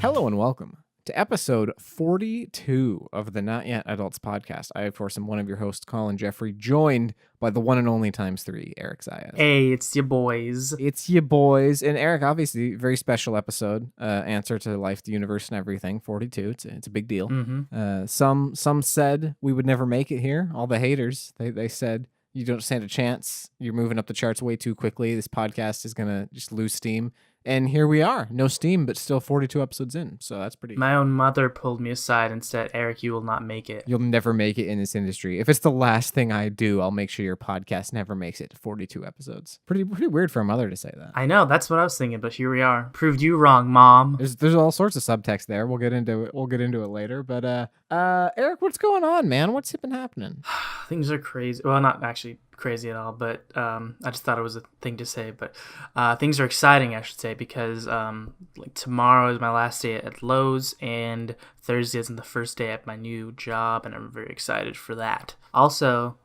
Hello and welcome to episode 42 of the Not Yet Adults podcast. I, of course, am one of your hosts, Collin Geffrey, joined by the one and only times three, Eric Zayas. Hey, it's your boys. It's your boys. And Eric, obviously, very special episode. Answer to life, the universe, and everything. 42. It's a big deal. Mm-hmm. Some said we would never make it here. All the haters, they said, you don't stand a chance. You're moving up the charts way too quickly. This podcast is going to just lose steam. And here we are. No steam, but still 42 episodes in. So that's pretty... My own mother pulled me aside and said, Eric, you will not make it. You'll never make it in this industry. If it's the last thing I do, I'll make sure your podcast never makes it to 42 episodes. Pretty weird for a mother to say that. I know, that's what I was thinking, but here we are. Proved you wrong, Mom. There's all sorts of subtext there. We'll get into it later. But Eric, what's going on, man? What's been happening? Things are crazy. Well, not actually crazy at all, but I just thought it was a thing to say. But things are exciting, I should say, because like tomorrow is my last day at Lowe's, and Thursday is the first day at my new job, and I'm very excited for that. Also,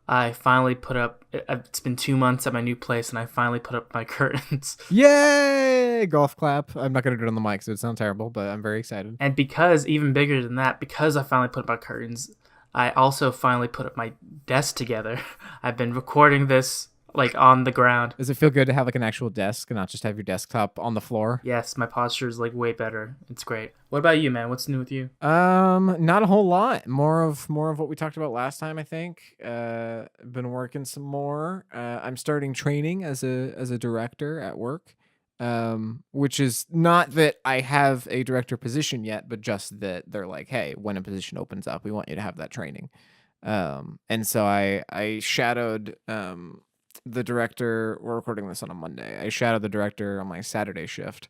I finally put up, it's been 2 months at my new place, and I finally put up my curtains. Yay! Golf clap. I'm not going to do it on the mic, so it sounds terrible, but I'm very excited. And because, even bigger than that, because I finally put up my curtains, I also finally put up my desk together. I've been recording this like on the ground. Does it feel good to have like an actual desk and not just have your desktop on the floor? Yes, my posture is like way better. It's great. What about you, man? What's new with you? Not a whole lot. More of what we talked about last time, I think. Been working some more. I'm starting training as a director at work. Which is not that I have a director position yet, but just that they're like, hey, when a position opens up, we want you to have that training. And so I shadowed the director. We're recording this on a Monday. I shadowed the director on my Saturday shift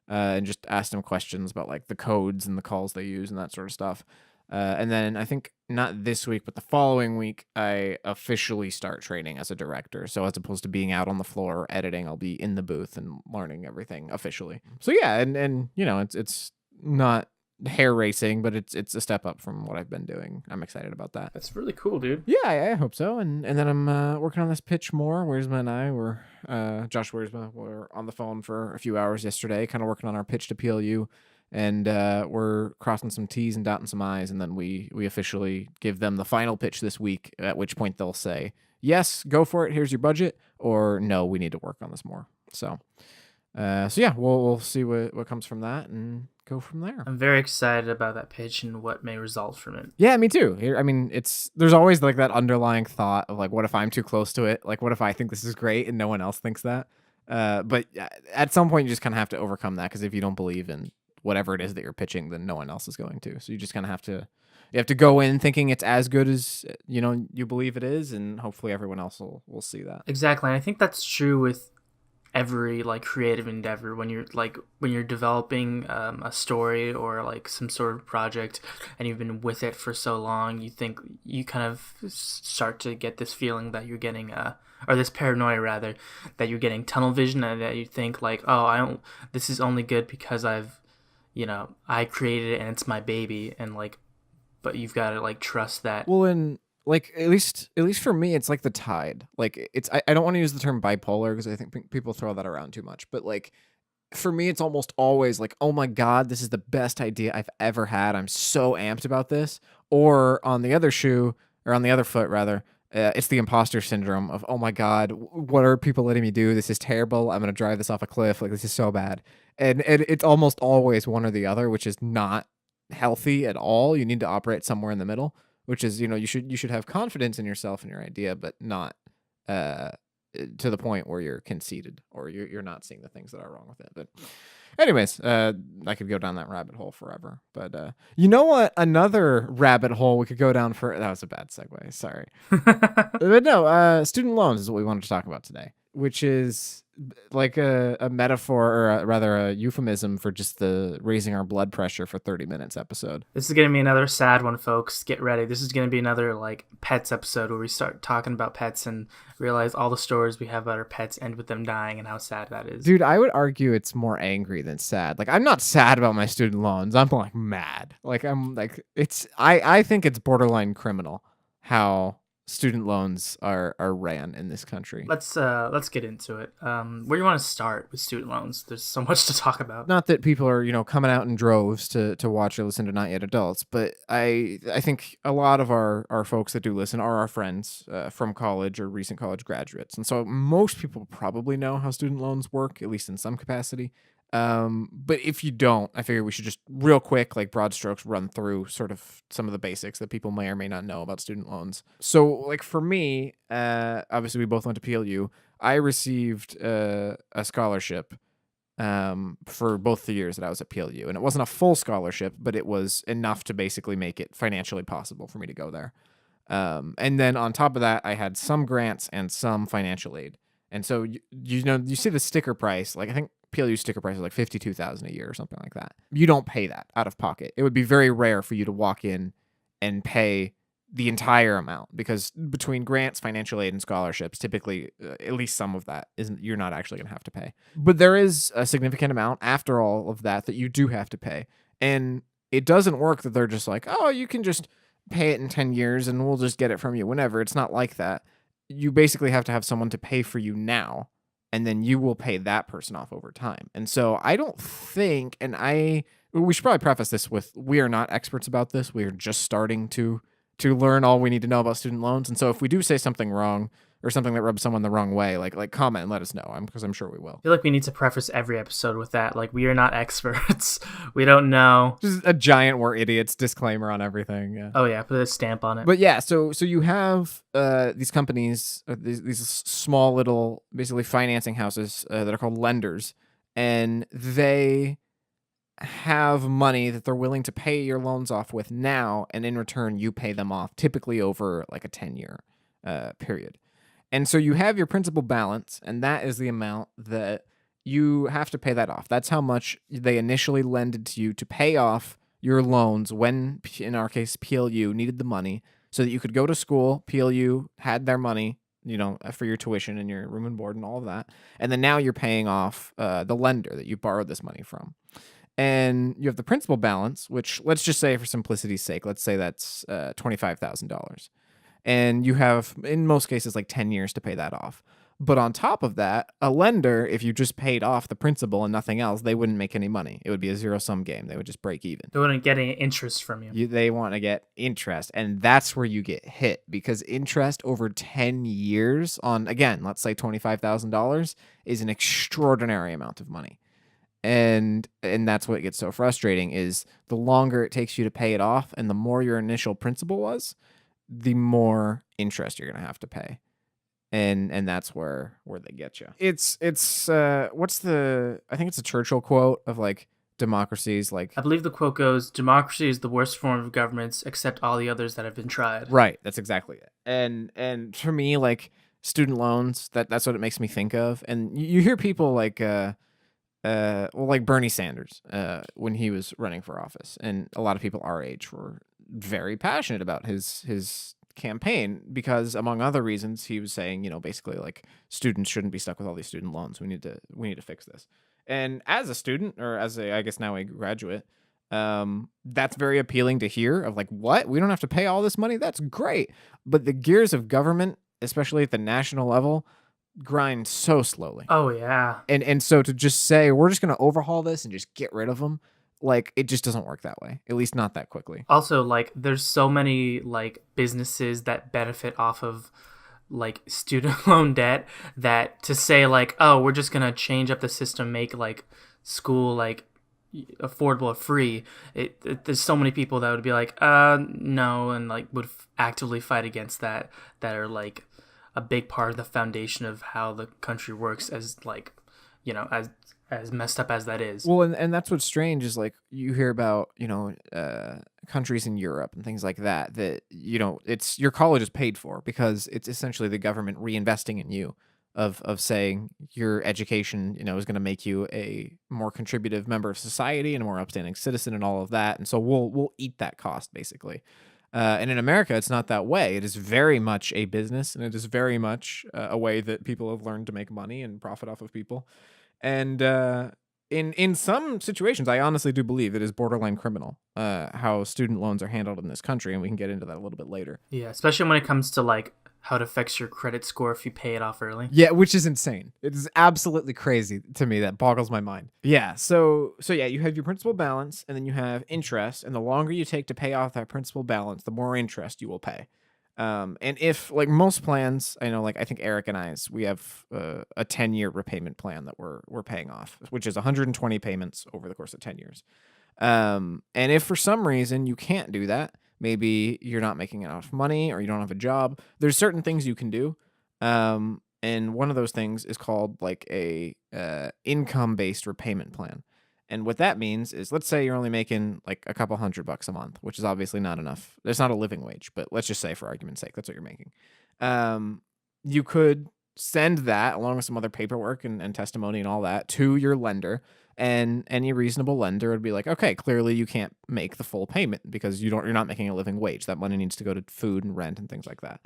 and just asked him questions about like the codes and the calls they use and that sort of stuff. And then I think not this week, but the following week, I officially start training as a director. So as opposed to being out on the floor or editing, I'll be in the booth and learning everything officially. So yeah, and you know, it's not hair racing, but it's a step up from what I've been doing. I'm excited about that. That's really cool, dude. Yeah, I hope so. And then I'm working on this pitch more. Wiersma and I were Josh Wiersma were on the phone for a few hours yesterday, kind of working on our pitch to PLU. And we're crossing some T's and dotting some I's, and then we officially give them the final pitch this week, at which point they'll say, yes, go for it, here's your budget, or no, we need to work on this more. So yeah, we'll see what comes from that and go from there. I'm very excited about that pitch and what may result from it. Yeah, me too. I mean, there's always like that underlying thought of like, what if I'm too close to it? Like, what if I think this is great and no one else thinks that? But at some point, you just kind of have to overcome that, because if you don't believe in whatever it is that you're pitching, then no one else is going to. So you just kind of have to go in thinking it's as good as you believe it is, and hopefully everyone else will see that. Exactly. And I think that's true with every like creative endeavor. When you're developing a story or like some sort of project, and you've been with it for so long, you kind of start to get this feeling that you're getting or this paranoia rather, that you're getting tunnel vision, and that you think like, oh, this is only good because I created it and it's my baby, and like, but you've got to like trust that. Well, and like at least for me, it's like the tide. Like I don't want to use the term bipolar because I think people throw that around too much. But like for me, it's almost always like, oh my God, this is the best idea I've ever had. I'm so amped about this. Or on the other foot rather, it's the imposter syndrome of, oh my God, what are people letting me do? This is terrible. I'm going to drive this off a cliff. Like, this is so bad. And it's almost always one or the other, which is not healthy at all. You need to operate somewhere in the middle, which is, you should have confidence in yourself and your idea, but not to the point where you're conceited or you're not seeing the things that are wrong with it. But anyways, I could go down that rabbit hole forever. But you know what? Another rabbit hole we could go down for... That was a bad segue. Sorry. But no, student loans is what we wanted to talk about today, which is like a metaphor, or rather a euphemism for just the raising our blood pressure for 30 minutes episode. This is going to be another sad one, folks. Get ready. This is going to be another like pets episode where we start talking about pets and realize all the stories we have about our pets end with them dying and how sad that is. Dude, I would argue it's more angry than sad. Like, I'm not sad about my student loans. I'm like mad. Like, I think it's borderline criminal how student loans are ran in this country. Let's get into it. Where do you want to start with student loans? There's so much to talk about. Not that people are, coming out in droves to watch or listen to Not Yet Adults, but I think a lot of our folks that do listen are our friends from college or recent college graduates. And so most people probably know how student loans work, at least in some capacity. But if you don't, I figure we should just real quick, like broad strokes, run through sort of some of the basics that people may or may not know about student loans. So like for me, obviously we both went to PLU. I received a scholarship for both the years that I was at PLU, and it wasn't a full scholarship, but it was enough to basically make it financially possible for me to go there. And then on top of that, I had some grants and some financial aid. And so you see the sticker price, like I think PLU sticker price is like $52,000 a year or something like that. You don't pay that out of pocket. It would be very rare for you to walk in and pay the entire amount, because between grants, financial aid, and scholarships, typically at least some of that isn't, you're not actually going to have to pay. But there is a significant amount after all of that you do have to pay. And it doesn't work that they're just like, oh, you can just pay it in 10 years and we'll just get it from you whenever. It's not like that. You basically have to have someone to pay for you now, and then you will pay that person off over time. And so I don't think, we should probably preface this with, we are not experts about this. We are just starting to learn all we need to know about student loans. And so if we do say something wrong or something that rubs someone the wrong way, like comment and let us know, because I'm sure we will. I feel like we need to preface every episode with that. Like, we are not experts. We don't know. Just a giant "we're idiots" disclaimer on everything. Yeah. Oh yeah, put a stamp on it. But yeah, so you have these companies, these small little basically financing houses that are called lenders, and they have money that they're willing to pay your loans off with now, and in return you pay them off typically over like a 10-year period. And so you have your principal balance, and that is the amount that you have to pay that off. That's how much they initially lended to you to pay off your loans when, in our case, PLU needed the money so that you could go to school. PLU had their money, for your tuition and your room and board and all of that. And then now you're paying off the lender that you borrowed this money from. And you have the principal balance, which, let's just say for simplicity's sake, let's say that's $25,000. And you have, in most cases, like 10 years to pay that off. But on top of that, a lender, if you just paid off the principal and nothing else, they wouldn't make any money. It would be a zero-sum game. They would just break even. They wouldn't get any interest from you. They want to get interest, and that's where you get hit, because interest over 10 years on, again, let's say $25,000 is an extraordinary amount of money. And that's what gets so frustrating, is the longer it takes you to pay it off and the more your initial principal was, the more interest you're going to have to pay. And that's where they get you. It's what's I think it's a Churchill quote of like, democracies, like, I believe the quote goes, democracy is the worst form of governance except all the others that have been tried. Right, that's exactly it. And for me, like, student loans, that's what it makes me think of. And you hear people like like Bernie Sanders when he was running for office, and a lot of people our age were very passionate about his campaign, because among other reasons he was saying, basically like, students shouldn't be stuck with all these student loans. We need to fix this. And as a student, or as I guess now a graduate, that's very appealing to hear, of like, what? We don't have to pay all this money? That's great. But the gears of government, especially at the national level, grind so slowly. Oh yeah. And so to just say we're just going to overhaul this and just get rid of them, like, it just doesn't work that way, at least not that quickly. Also, like, there's so many like businesses that benefit off of like student loan debt, that to say like, oh, we're just gonna change up the system, make like school like affordable or free, there's so many people that would be like, no, and like would actively fight against that are like a big part of the foundation of how the country works, as like, as messed up as that is. Well, and that's what's strange, is like, you hear about, countries in Europe and things like that, it's, your college is paid for because it's essentially the government reinvesting in you, of saying your education, is going to make you a more contributive member of society and a more upstanding citizen and all of that. And so we'll eat that cost, basically. And in America, it's not that way. It is very much a business, and it is very much a way that people have learned to make money and profit off of people. And in some situations, I honestly do believe it is borderline criminal how student loans are handled in this country, and we can get into that a little bit later. Yeah, especially when it comes to like how it affects your credit score if you pay it off early. Yeah, which is insane. It is absolutely crazy to me. That boggles my mind. Yeah, so yeah, you have your principal balance, and then you have interest, and the longer you take to pay off that principal balance, the more interest you will pay. And if like most plans, I know, like I think Eric and I's, we have a 10-year repayment plan that we're paying off, which is 120 payments over the course of 10 years. And if for some reason you can't do that, maybe you're not making enough money or you don't have a job, there's certain things you can do. And one of those things is called like a income-based repayment plan. And what that means is, let's say you're only making like a couple $100 a month, which is obviously not enough. It's not a living wage, but let's just say for argument's sake, that's what you're making. You could send that along with some other paperwork and testimony and all that to your lender, and any reasonable lender would be like, okay, clearly you can't make the full payment because you're not making a living wage. That money needs to go to food and rent and things like that.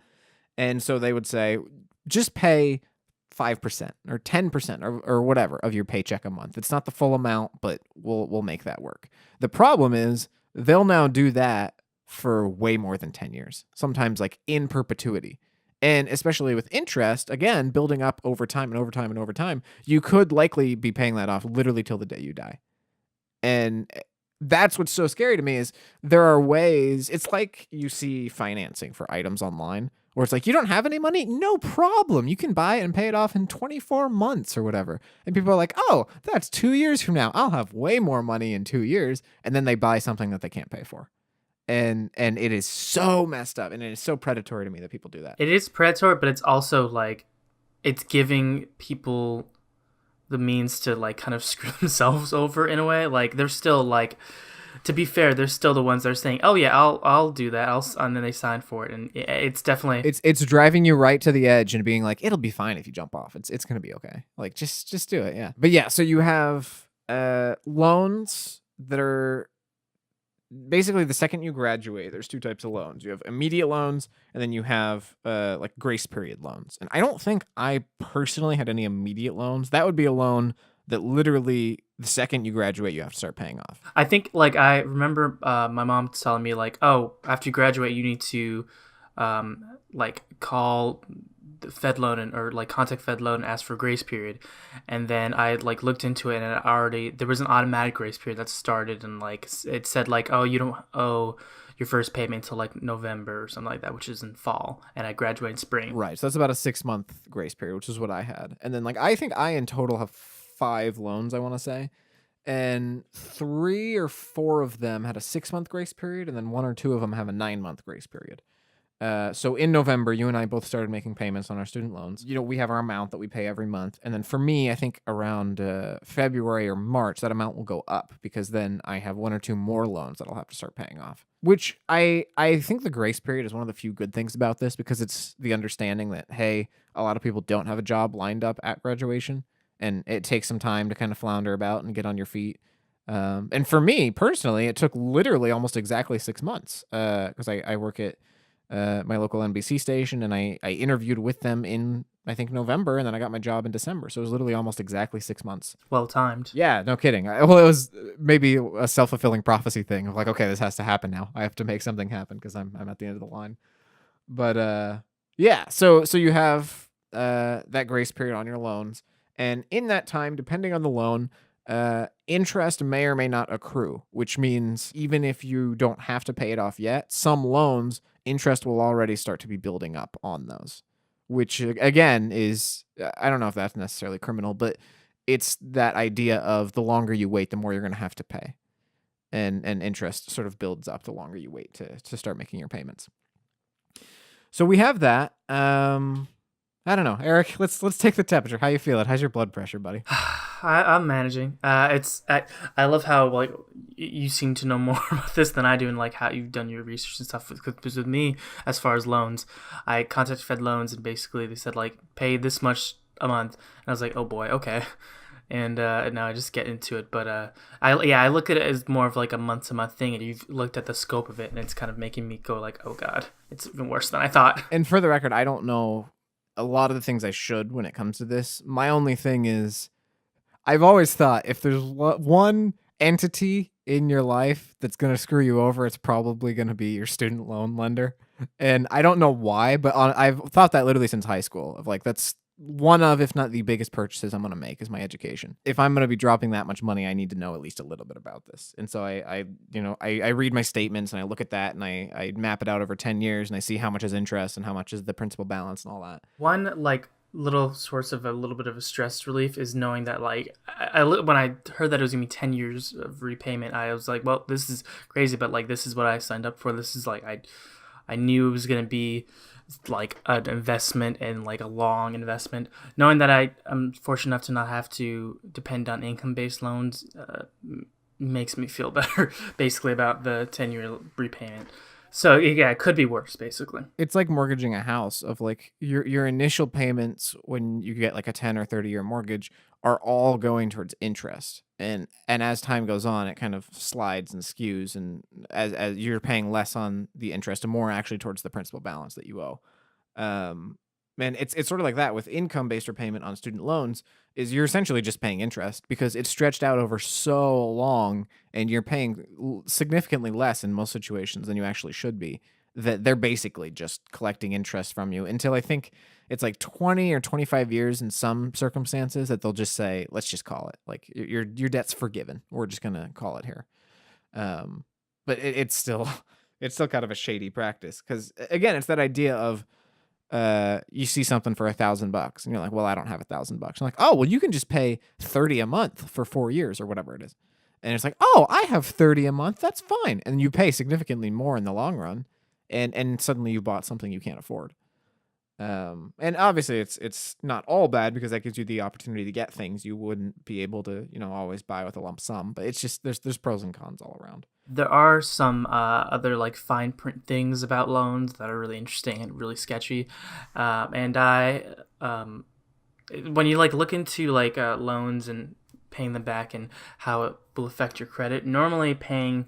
And so they would say, just pay 5% or 10% or whatever of your paycheck a month. It's not the full amount, but we'll make that work. The problem is they'll now do that for way more than 10 years, sometimes like in perpetuity. And especially with interest, again, building up over time and over time and over time, you could likely be paying that off literally till the day you die. And that's what's so scary to me is there are ways. It's like you see financing for items online where it's like, you don't have any money? No problem. You can buy it and pay it off in 24 months or whatever. And people are like, oh, that's 2 years from now. I'll have way more money in 2 years. And then they buy something that they can't pay for. And it is so messed up, and it is so predatory to me that people do that. It is predatory, but it's also like it's giving people the means to like kind of screw themselves over in a way. Like they're still like, to be fair, they're still the ones that are saying, "Oh yeah, I'll do that," and then they sign for it, and it's definitely it's driving you right to the edge and being like, it'll be fine if you jump off. It's gonna be okay. Like just do it, yeah. But yeah, so you have loans that are basically the second you graduate. There's two types of loans. You have immediate loans, and then you have like grace period loans. And I don't think I personally had any immediate loans. That would be a loan that literally the second you graduate, you have to start paying off. I think like I remember my mom telling me like, oh, after you graduate, you need to like call the Fed loan or like contact Fed loan and ask for a grace period. And then I like looked into it, and there was an automatic grace period that started, and like it said like, oh, you don't owe your first payment until like November or something like that, which is in fall, and I graduate in spring. Right. So that's about a 6-month grace period, which is what I had. And then like I think I in total have 5 loans, I want to say. And 3 or 4 of them had a 6-month grace period, and then 1 or 2 of them have a 9-month grace period. So in November, you and I both started making payments on our student loans. You know, we have our amount that we pay every month. And then for me, I think around February or March, that amount will go up because then I have 1 or 2 more loans that I'll have to start paying off. Which I think the grace period is one of the few good things about this, because it's the understanding that, hey, a lot of people don't have a job lined up at graduation, and it takes some time to kind of flounder about and get on your feet. And for me personally, it took literally almost exactly 6 months because I work at my local NBC station, and I interviewed with them in, I think, November, and then I got my job in December. So it was literally almost exactly 6 months. Well timed. Yeah, no kidding. Well, it was maybe a self-fulfilling prophecy thing of like, okay, this has to happen now. I have to make something happen because I'm at the end of the line. But yeah, so you have that grace period on your loans, and in that time, depending on the loan, interest may or may not accrue, which means even if you don't have to pay it off yet, some loans, interest will already start to be building up on those, which again is, I don't know if that's necessarily criminal, but it's that idea of the longer you wait, the more you're going to have to pay. And interest sort of builds up the longer you wait to start making your payments. So we have that. I don't know, Eric. Let's take the temperature. How you feeling? How's your blood pressure, buddy? I'm managing. I love how like you seem to know more about this than I do, and like how you've done your research and stuff. Because with me, as far as loans, I contacted Fed Loans, and basically they said like pay this much a month, and I was like, oh boy, okay. And now I just get into it. But I look at it as more of like a month to month thing, and you've looked at the scope of it, and it's kind of making me go like, oh god, it's even worse than I thought. And for the record, I don't know a lot of the things I should when it comes to this. My only thing is, I've always thought if there's one entity in your life that's going to screw you over, it's probably going to be your student loan lender. And I don't know why, but I've thought that literally since high school of like, that's one of, if not the biggest purchases I'm going to make is my education. If I'm going to be dropping that much money, I need to know at least a little bit about this. And so I read my statements and I look at that and I map it out over 10 years and I see how much is interest and how much is the principal balance and all that. One like little source of a little bit of a stress relief is knowing that like when I heard that it was gonna be 10 years of repayment, I was like, well, this is crazy, but like this is what I signed up for. This is like I knew it was gonna be like an investment and like a long investment. Knowing that I'm fortunate enough to not have to depend on income-based loans makes me feel better basically about the 10-year repayment. So yeah, it could be worse basically. It's like mortgaging a house of like your initial payments when you get like a 10 or 30-year mortgage are all going towards interest. And as time goes on, it kind of slides and skews, and as you're paying less on the interest and more actually towards the principal balance that you owe. Um, and it's sort of like that with income-based repayment on student loans is you're essentially just paying interest because it's stretched out over so long and you're paying significantly less in most situations than you actually should be, that they're basically just collecting interest from you until I think it's like 20 or 25 years in some circumstances that they'll just say, let's just call it like your debt's forgiven. We're just going to call it here. But it's still, it's still kind of a shady practice. Cause again, it's that idea of, you see something for $1,000 and you're like, well, I don't have $1,000. I'm like, oh, well, you can just pay 30 a month for 4 years or whatever it is. And it's like, oh, I have 30 a month. That's fine. And you pay significantly more in the long run. And suddenly you bought something you can't afford. And obviously it's not all bad because that gives you the opportunity to get things you wouldn't be able to, always buy with a lump sum, but it's just, there's pros and cons all around. There are some other like fine print things about loans that are really interesting and really sketchy, and when you like look into like loans and paying them back and how it will affect your credit. Normally, paying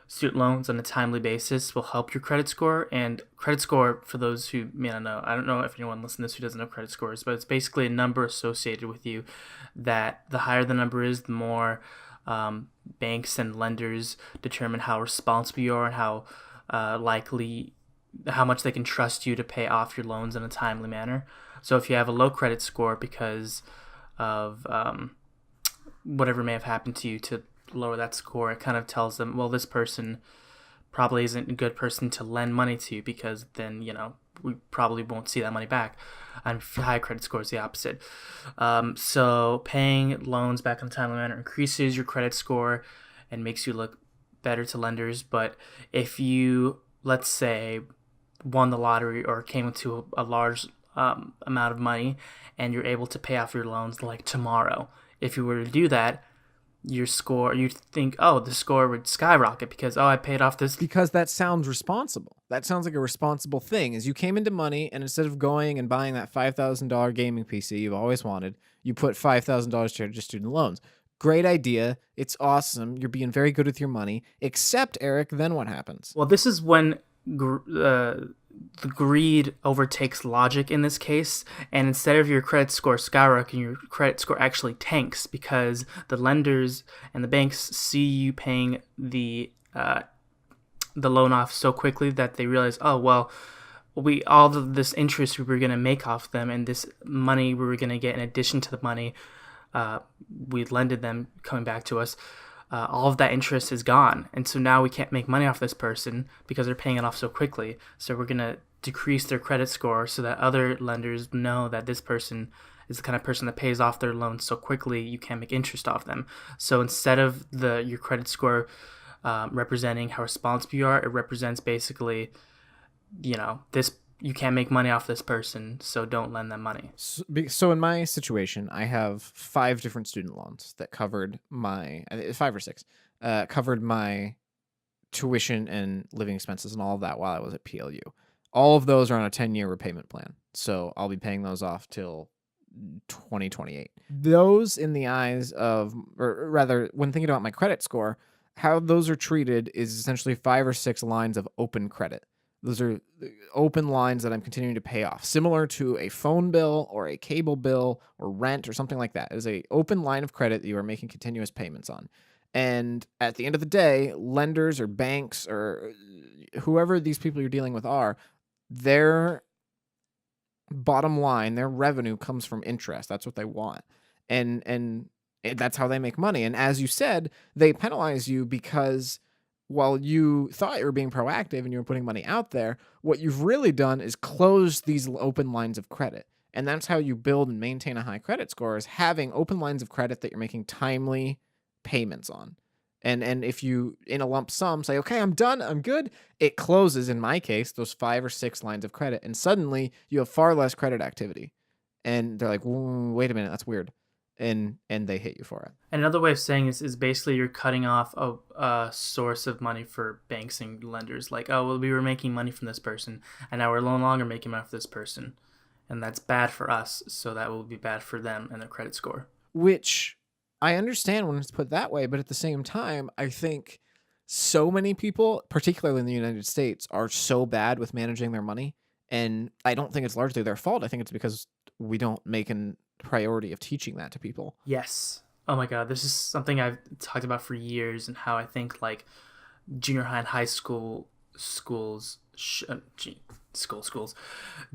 student loans on a timely basis will help your credit score. And credit score, for those who may not know, I don't know if anyone listening to this who doesn't know credit scores, but it's basically a number associated with you that the higher the number is, the more banks and lenders determine how responsible you are and how how much they can trust you to pay off your loans in a timely manner. So if you have a low credit score because of whatever may have happened to you to lower that score, it kind of tells them, well, this person probably isn't a good person to lend money to because then, we probably won't see that money back. And high credit score is the opposite. So paying loans back in a timely manner increases your credit score and makes you look better to lenders. But if you, let's say, won the lottery or came into a large amount of money and you're able to pay off your loans like tomorrow, if you were to do that, your score, you think, oh, the score would skyrocket because, I paid off this. Because that sounds responsible. That sounds like a responsible thing. Is you came into money and instead of going and buying that $5,000 gaming PC you've always wanted, you put $5,000 to student loans. Great idea. It's awesome. You're being very good with your money. Except, Eric, then what happens? Well, this is when the greed overtakes logic in this case, and instead of your credit score skyrocketing, your credit score actually tanks because the lenders and the banks see you paying the loan off so quickly that they realize, oh, well, all of this interest we were going to make off them and this money we were going to get in addition to the money we lended them coming back to us, all of that interest is gone. And so now we can't make money off this person because they're paying it off so quickly. So we're going to decrease their credit score so that other lenders know that this person is the kind of person that pays off their loans so quickly you can't make interest off them. So instead of your credit score representing how responsible you are, it represents basically, this, you can't make money off this person, so don't lend them money. So in my situation, I have 5 different student loans that covered 5 or 6, covered my tuition and living expenses and all of that while I was at PLU. All of those are on a 10-year repayment plan. So I'll be paying those off till 2028. Those in the eyes of, or rather, when thinking about my credit score, how those are treated is essentially 5 or 6 lines of open credit. Those are open lines that I'm continuing to pay off, similar to a phone bill or a cable bill or rent or something like that. It is an open line of credit that you are making continuous payments on. And at the end of the day, lenders or banks or whoever these people you're dealing with are, their bottom line, their revenue comes from interest. That's what they want. And that's how they make money. And as you said, they penalize you because while you thought you were being proactive and you were putting money out there, what you've really done is close these open lines of credit. And that's how you build and maintain a high credit score, is having open lines of credit that you're making timely payments on. And if you, in a lump sum, say, okay, I'm done, I'm good, it closes, in my case, those 5 or 6 lines of credit. And suddenly you have far less credit activity. And they're like, wait a minute, that's weird. And they hit you for it. And another way of saying this is basically you're cutting off a source of money for banks and lenders. Like, oh, well, we were making money from this person, and now we're no longer making money from this person. And that's bad for us, so that will be bad for them and their credit score. Which I understand when it's put that way, but at the same time, I think so many people, particularly in the United States, are so bad with managing their money. And I don't think it's largely their fault. I think it's because we don't make a priority of teaching that to people. Yes. Oh my God, this is something I've talked about for years, and how I think like junior high and high school schools,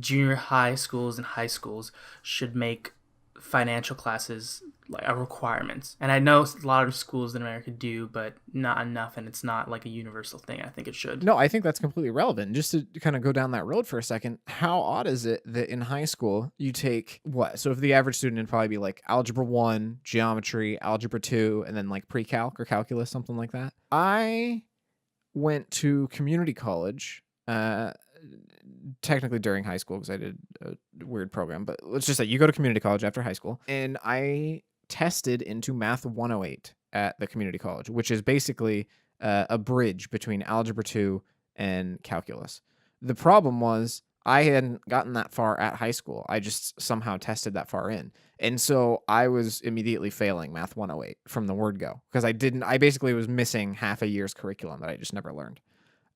junior high schools and high schools should make financial classes like a requirement. And I know a lot of schools in America do, but not enough, and it's not like a universal thing. I think it should. No, I think that's completely relevant. Just to kind of go down that road for a second, how odd is it that in high school you take what? So if the average student would probably be like algebra 1, geometry, algebra 2, and then like pre-calc or calculus, something like that. I went to community college, technically during high school because I did a weird program, but let's just say you go to community college after high school, and I tested into Math 108 at the community college, which is basically a bridge between algebra 2 and calculus. The problem was I hadn't gotten that far at high school. I just somehow tested that far in. And so I was immediately failing Math 108 from the word go because I basically was missing half a year's curriculum that I just never learned.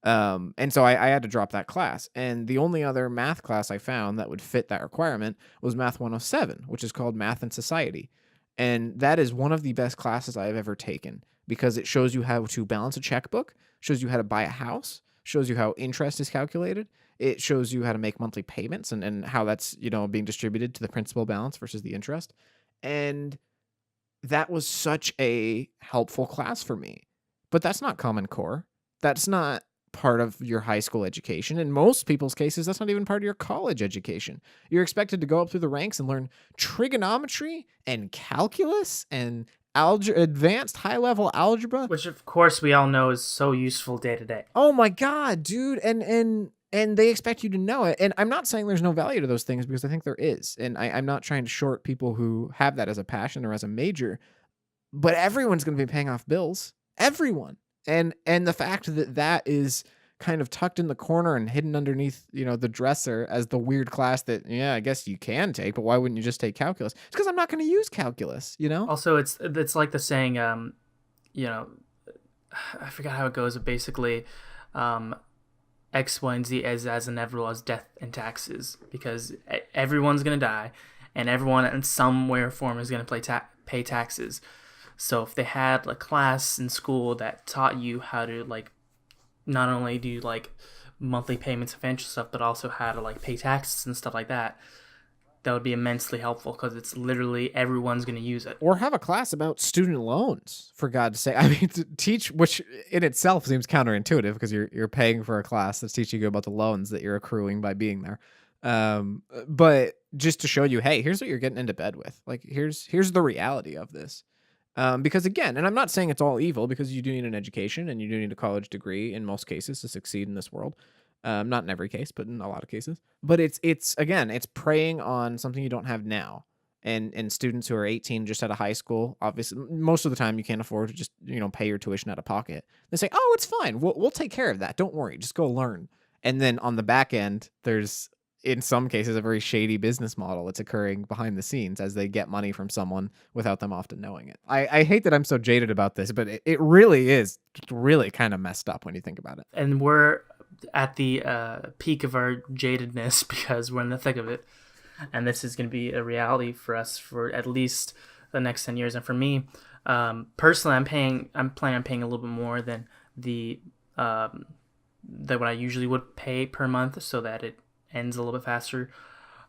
And so I had to drop that class. And the only other math class I found that would fit that requirement was Math 107, which is called Math and Society. And that is one of the best classes I've ever taken because it shows you how to balance a checkbook, shows you how to buy a house, shows you how interest is calculated. It shows you how to make monthly payments and how that's, being distributed to the principal balance versus the interest. And that was such a helpful class for me. But that's not Common Core. That's not part of your high school education. In most people's cases, that's not even part of your college education. You're expected to go up through the ranks and learn trigonometry and calculus and advanced high-level algebra. Which, of course, we all know is so useful day to day. Oh my God, dude. And they expect you to know it. And I'm not saying there's no value to those things because I think there is. And I'm not trying to short people who have that as a passion or as a major. But everyone's going to be paying off bills. Everyone. And the fact that is kind of tucked in the corner and hidden underneath, the dresser as the weird class that, yeah, I guess you can take, but why wouldn't you just take calculus? It's because I'm not going to use calculus, Also, it's like the saying, I forgot how it goes, but basically, X, Y, and Z as inevitable as death and taxes, because everyone's going to die, and everyone in some way or form is going to pay taxes. So if they had a class in school that taught you how to not only do monthly payments of financial stuff, but also how to pay taxes and stuff like that, that would be immensely helpful because it's literally everyone's going to use it. Or have a class about student loans, for God's sake. I mean, to teach, which in itself seems counterintuitive because you're paying for a class that's teaching you about the loans that you're accruing by being there. But just to show you, hey, here's what you're getting into bed with. Here's the reality of this. Because again, and I'm not saying it's all evil because you do need an education and you do need a college degree in most cases to succeed in this world. Not in every case, but in a lot of cases. But it's preying on something you don't have now. And students who are 18 just out of high school, obviously, most of the time you can't afford to just, pay your tuition out of pocket. They say, oh, it's fine. We'll take care of that. Don't worry. Just go learn. And then on the back end, there's, in some cases, a very shady business model that's occurring behind the scenes as they get money from someone without them often knowing it. I hate that I'm so jaded about this, but it really is really kind of messed up when you think about it. And we're at the peak of our jadedness because we're in the thick of it. And this is going to be a reality for us for at least the next 10 years. And for me, Personally, I'm planning on paying a little bit more than the um, than what I usually would pay per month, so that it ends a little bit faster.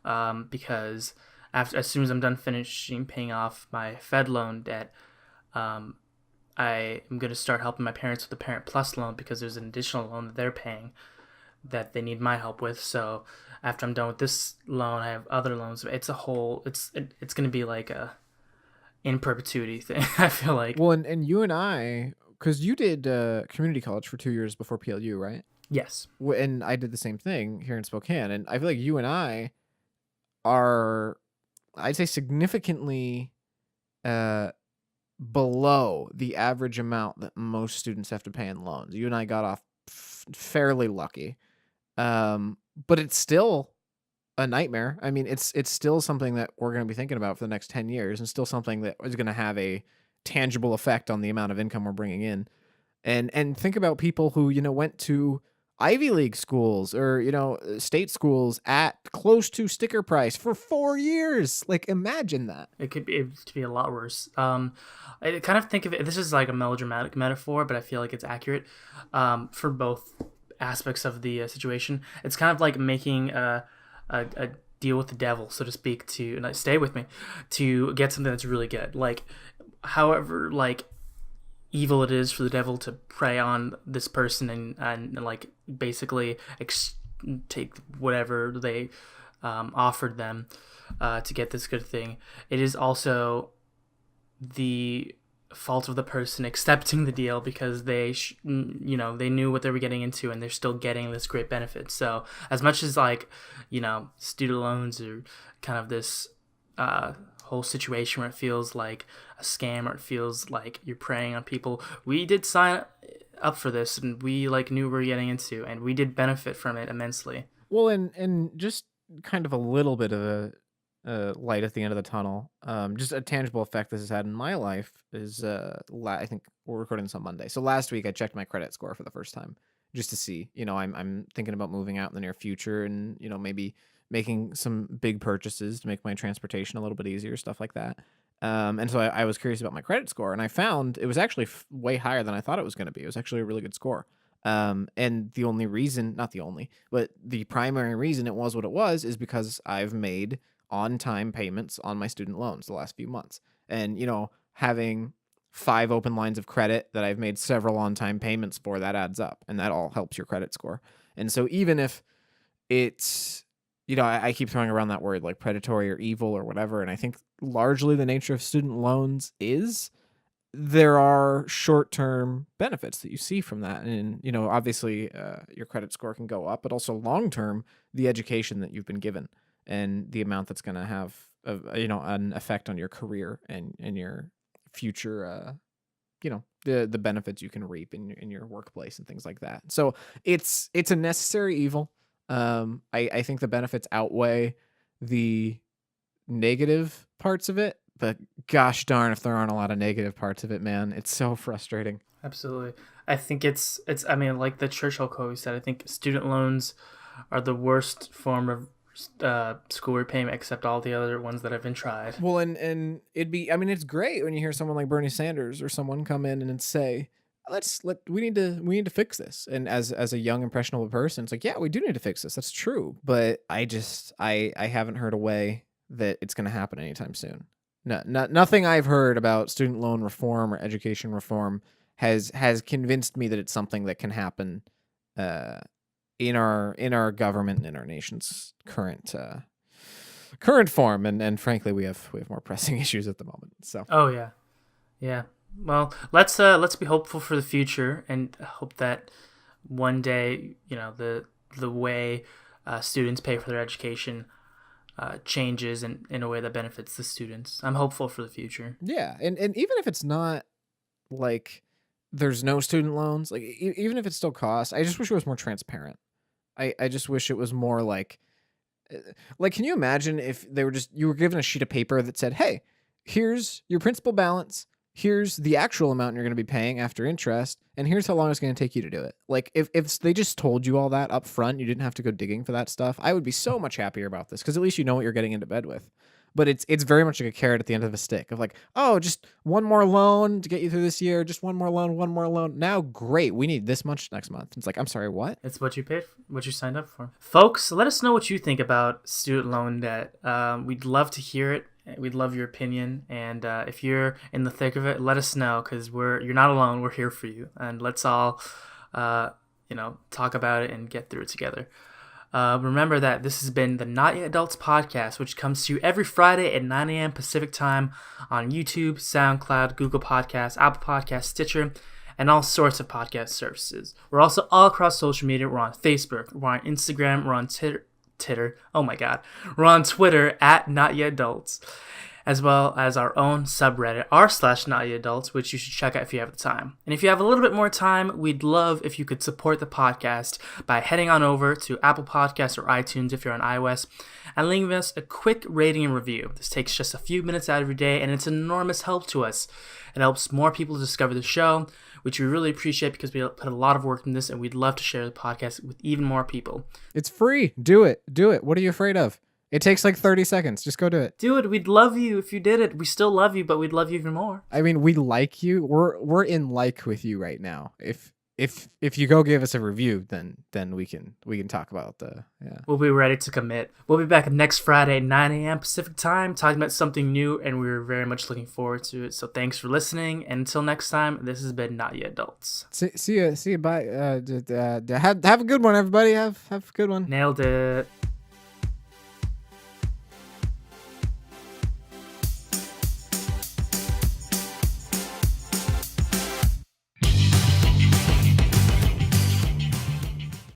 Because as soon as I'm done finishing paying off my Fed loan debt, um, I am going to start helping my parents with the Parent Plus loan, because there's an additional loan that they're paying that they need my help with. So after I'm done with this loan, I have other loans. It's a whole. It's going to be like a in perpetuity thing. I feel like. Well, and you and I, because you did community college for 2 years before PLU, right? Yes. And I did the same thing here in Spokane, and I feel like you and I are, I'd say, significantly uh, below the average amount that most students have to pay in loans. You and I got off fairly lucky, but it's still a nightmare. I mean, it's still something that we're going to be thinking about for the next 10 years, and still something that is going to have a tangible effect on the amount of income we're bringing in. And think about people who, went to Ivy League schools or, state schools at close to sticker price for 4 years. Like, imagine that. It could be a lot worse. I kind of think of it. This is like a melodramatic metaphor, but I feel like it's accurate for both aspects of the situation. It's kind of like making a deal with the devil, so to speak, to, and stay with me, to get something that's really good. Like, however, like evil it is for the devil to prey on this person, and like basically take whatever they offered them to get this good thing. It is also the fault of the person accepting the deal, because they they knew what they were getting into, and they're still getting this great benefit. So as much as like student loans are kind of this whole situation where it feels like a scam, or it feels like you're preying on people, we did sign up for this, and we like knew what we were getting into, and we did benefit from it immensely. Well, and just kind of a little bit of a light at the end of the tunnel. Just a tangible effect this has had in my life is I think we're recording this on Monday. So last week I checked my credit score for the first time, just to see. I'm thinking about moving out in the near future, and maybe making some big purchases to make my transportation a little bit easier, stuff like that. And so I was curious about my credit score, and I found it was actually way higher than I thought it was going to be. It was actually a really good score. And the only reason, not the only, but the primary reason it was what it was is because I've made on-time payments on my student loans the last few months. And, having 5 open lines of credit that I've made several on-time payments for, that adds up, and that all helps your credit score. And so even if it's, I keep throwing around that word like predatory or evil or whatever, and I think largely the nature of student loans is there are short-term benefits that you see from that. And, obviously your credit score can go up, but also long-term, the education that you've been given and the amount that's going to have, an effect on your career and your future, the benefits you can reap in your workplace and things like that. So it's a necessary evil. I think the benefits outweigh the negative parts of it, but gosh darn if there aren't a lot of negative parts of it, man. It's so frustrating. Absolutely. I think it's I mean, like the Churchill quote said, I think student loans are the worst form of school repayment, except all the other ones that have been tried. Well, and it's great when you hear someone like Bernie Sanders or someone come in and say, we need to fix this. And as a young impressionable person, it's like, yeah, we do need to fix this. That's true. But I haven't heard a way that it's going to happen anytime soon. No, nothing I've heard about student loan reform or education reform has convinced me that it's something that can happen in our government and in our nation's current form. And frankly, we have more pressing issues at the moment. So. Oh yeah, yeah. Well, let's be hopeful for the future, and hope that one day, the way students pay for their education changes in a way that benefits the students. I'm hopeful for the future. Yeah, and even if it's not like there's no student loans, like even if it still costs, I just wish it was more transparent. I just wish it was more like can you imagine if you were given a sheet of paper that said, hey, here's your principal balance, here's the actual amount you're going to be paying after interest, and here's how long it's going to take you to do it. Like, if they just told you all that up front, you didn't have to go digging for that stuff, I would be so much happier about this, because at least you know what you're getting into bed with. but it's very much like a carrot at the end of a stick of like, oh, just one more loan to get you through this year, just one more loan. Now, great, we need this much next month. It's like, I'm sorry, what? It's what you paid for, what you signed up for. Folks, let us know what you think about student loan debt. We'd love to hear it. We'd love your opinion, and if you're in the thick of it, let us know, because you're not alone. We're here for you, and let's all talk about it and get through it together. Remember that this has been the Not Yet Adults podcast, which comes to you every Friday at 9 a.m. Pacific time on YouTube, SoundCloud, Google Podcasts, Apple Podcasts, Stitcher, and all sorts of podcast services. We're also all across social media. We're on Facebook, we're on Instagram, we're on Twitter. Oh my God. We're on Twitter at Not Yet Adults, as well as our own subreddit, r/NotYetAdults, which you should check out if you have the time. And if you have a little bit more time, we'd love if you could support the podcast by heading on over to Apple Podcasts or iTunes if you're on iOS, and leaving us a quick rating and review. This takes just a few minutes out of your day, and it's an enormous help to us. It helps more people discover the show, which we really appreciate, because we put a lot of work in this, and we'd love to share the podcast with even more people. It's free. Do it. What are you afraid of? It takes like 30 seconds. Just go do it. Do it. We'd love you if you did it. We still love you, but we'd love you even more. I mean, we like you. We're in like with you right now. If you go give us a review, then we can talk about We'll be ready to commit. We'll be back next Friday at 9 a.m. Pacific time, talking about something new, and we're very much looking forward to it. So thanks for listening, and until next time, this has been Not Yet Adults. See you. Bye. Have a good one, everybody. Have a good one. Nailed it.